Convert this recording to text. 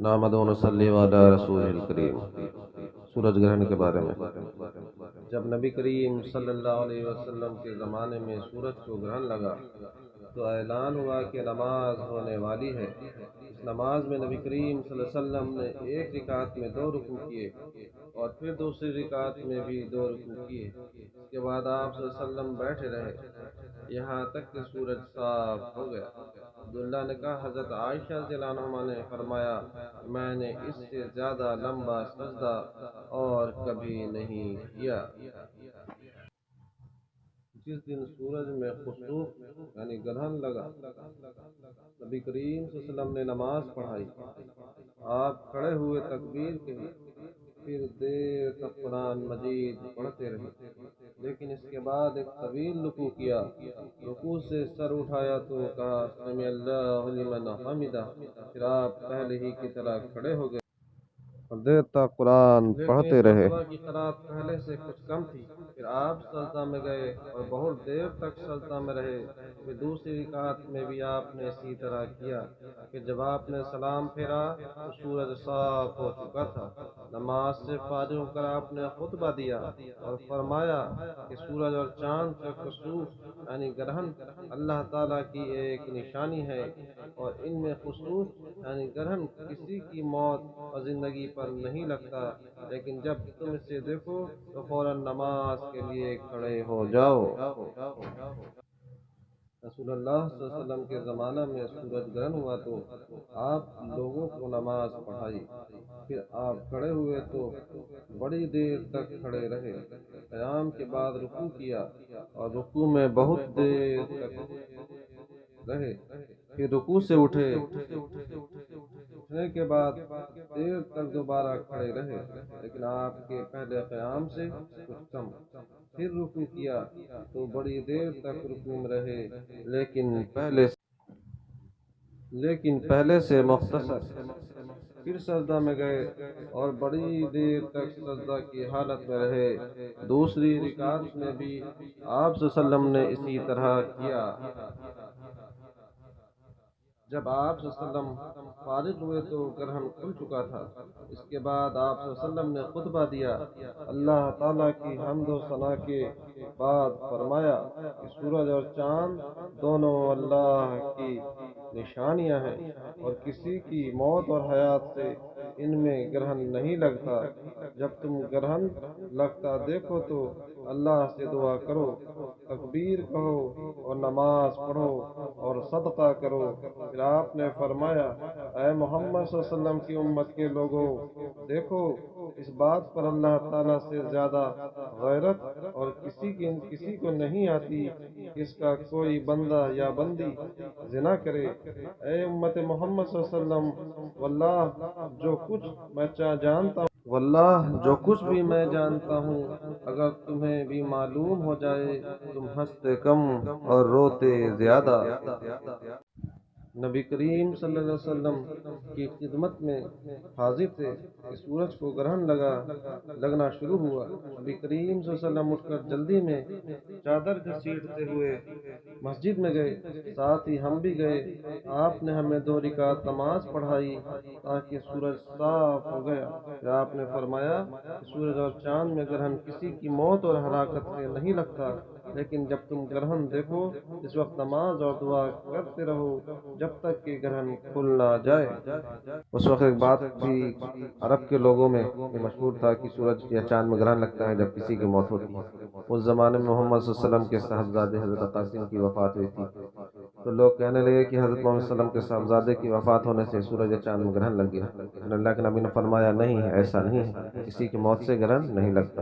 نحمدہ و نصلی علی رسول الکریم۔ سورج گرہن کے بارے میں جب نبی کریم صلی اللہ علیہ وسلم کے زمانے میں سورج کو گرہن لگا تو اعلان ہوا کہ نماز ہونے والی ہے۔ اس نماز میں نبی کریم صلی اللہ علیہ وسلم نے ایک رکعت میں 2 رکوع کیے اور پھر دوسری رکعت میں بھی 2 رکوع کیے۔ اس کے بعد آپ صلی اللہ علیہ وسلم بیٹھے رہے یہاں تک کہ سورج صاف ہو گیا۔ عبداللہ نے کہا حضرت عائشہ رضی اللہ عنہا نے فرمایا میں نے اس سے زیادہ لمبا سجدہ اور کبھی نہیں کیا۔ جس دن سورج میں خسوف یعنی گرہن لگا نبی کریم صلی اللہ علیہ وسلم نے نماز پڑھائی۔ آپ کھڑے ہوئے تکبیر کہی، پھر دیر تک قرآن مجید پڑھتے رہے، لیکن اس کے بعد ایک طویل رکوع کیا۔ رکوع سے سر اٹھایا تو کہا سمع اللہ لمن حمدہ، پھر آپ پہلے ہی کی طرح کھڑے ہو گئے اور دیر تک قرآن پڑھتے رہے۔ کی قرات پہلے سے کچھ کم تھی، پھر آپ سجدہ میں گئے اور بہت دیر تک سجدہ میں رہے۔ پھر دوسری رکعت میں بھی آپ نے اسی طرح کیا۔ پھر جب آپ نے سلام پھیرا تو سورج صاف ہو چکا تھا۔ نماز سے فارغ ہو کر آپ نے خطبہ دیا اور فرمایا کہ سورج اور چاند کا خسوف یعنی گرہن اللہ تعالیٰ کی ایک نشانی ہے، اور ان میں خسوف یعنی گرہن کسی کی موت اور زندگی پر نہیں لگتا، لیکن جب تم اسے دیکھو تو فوراً نماز کے لیے کھڑے ہو جاؤ۔ رسول اللہ صلی اللہ علیہ وسلم کے زمانہ میں سورج گرہن ہوا تو آپ لوگوں کو نماز پڑھائی، پھر آپ کھڑے ہوئے تو بڑی دیر تک کھڑے رہے، قیام کے بعد رکوع کیا اور رکوع میں بہت دیر تک رہے، پھر رکوع سے اٹھے، اٹھنے کے بعد دیر تک دوبارہ کھڑے رہے، لیکن آپ کے پہلے قیام سے کچھ کم، پھر رکوع کیا تو بڑی دیر تک رکوع میں رہے، لیکن پہلے سے مختصر، پھر سجدہ میں گئے اور بڑی دیر تک سجدہ کی حالت میں رہے۔ دوسری رکعت میں بھی آپ صلی اللہ علیہ وسلم نے اسی طرح کیا۔ جب آپ صلی اللہ علیہ وسلم فارغ ہوئے تو گرہن کھل چکا تھا۔ اس کے بعد آپ صلی اللہ علیہ وسلم نے خطبہ دیا، اللہ تعالیٰ کی حمد و ثنا کے بعد فرمایا کہ سورج اور چاند دونوں اللہ کی نشانیاں ہیں، اور کسی کی موت اور حیات سے ان میں گرہن نہیں لگتا۔ جب تم گرہن لگتا دیکھو تو اللہ سے دعا کرو، تکبیر کہو اور نماز پڑھو اور صدقہ کرو۔ پھر آپ نے فرمایا اے محمد صلی اللہ علیہ وسلم کی امت کے لوگوں، دیکھو اس بات پر اللہ تعالیٰ سے زیادہ غیرت اور کسی کو نہیں آتی کہ اس کا کوئی بندہ یا بندی زنا کرے۔ اے امت محمد صلی اللہ علیہ وسلم، واللہ جو کچھ بھی میں جانتا ہوں اگر تمہیں بھی معلوم ہو جائے تم ہنستے کم اور روتے زیادہ۔ نبی کریم صلی اللہ علیہ وسلم کی خدمت میں حاضر تھے کہ سورج کو گرہن لگنا شروع ہوا۔ نبی کریم صلی اللہ علیہ وسلم اٹھ کر جلدی میں چادر گھسیٹتے ہوئے مسجد میں گئے، ساتھ ہی ہم بھی گئے۔ آپ نے ہمیں 2 رکعت نماز پڑھائی تاکہ سورج صاف ہو گیا۔ پھر آپ نے فرمایا کہ سورج اور چاند میں گرہن کسی کی موت اور ہلاکت سے نہیں لگتا، لیکن جب تم گرہن دیکھو اس وقت نماز اور دعا کرتے رہو جب تک کہ گرہن کھل نہ جائے۔ اس وقت ایک بات بھی عرب کے لوگوں میں یہ مشہور تھا کہ سورج یا چاند میں گرہن لگتا ہے جب کسی کی موت ہوتی ہے۔ اس زمانے میں محمد صلی اللہ علیہ وسلم کے صاحبزادے حضرت قاسم کی وفات ہوئی تھی، تو لوگ کہنے لگے کہ حضرت محمد صلی اللہ علیہ وسلم کے صاحبزادے کی وفات ہونے سے سورج یا چاند میں گرہن لگ گیا۔ اللہ کے نبی نے فرمایا نہیں، ایسا نہیں ہے، کسی کی موت سے گرہن نہیں لگتا۔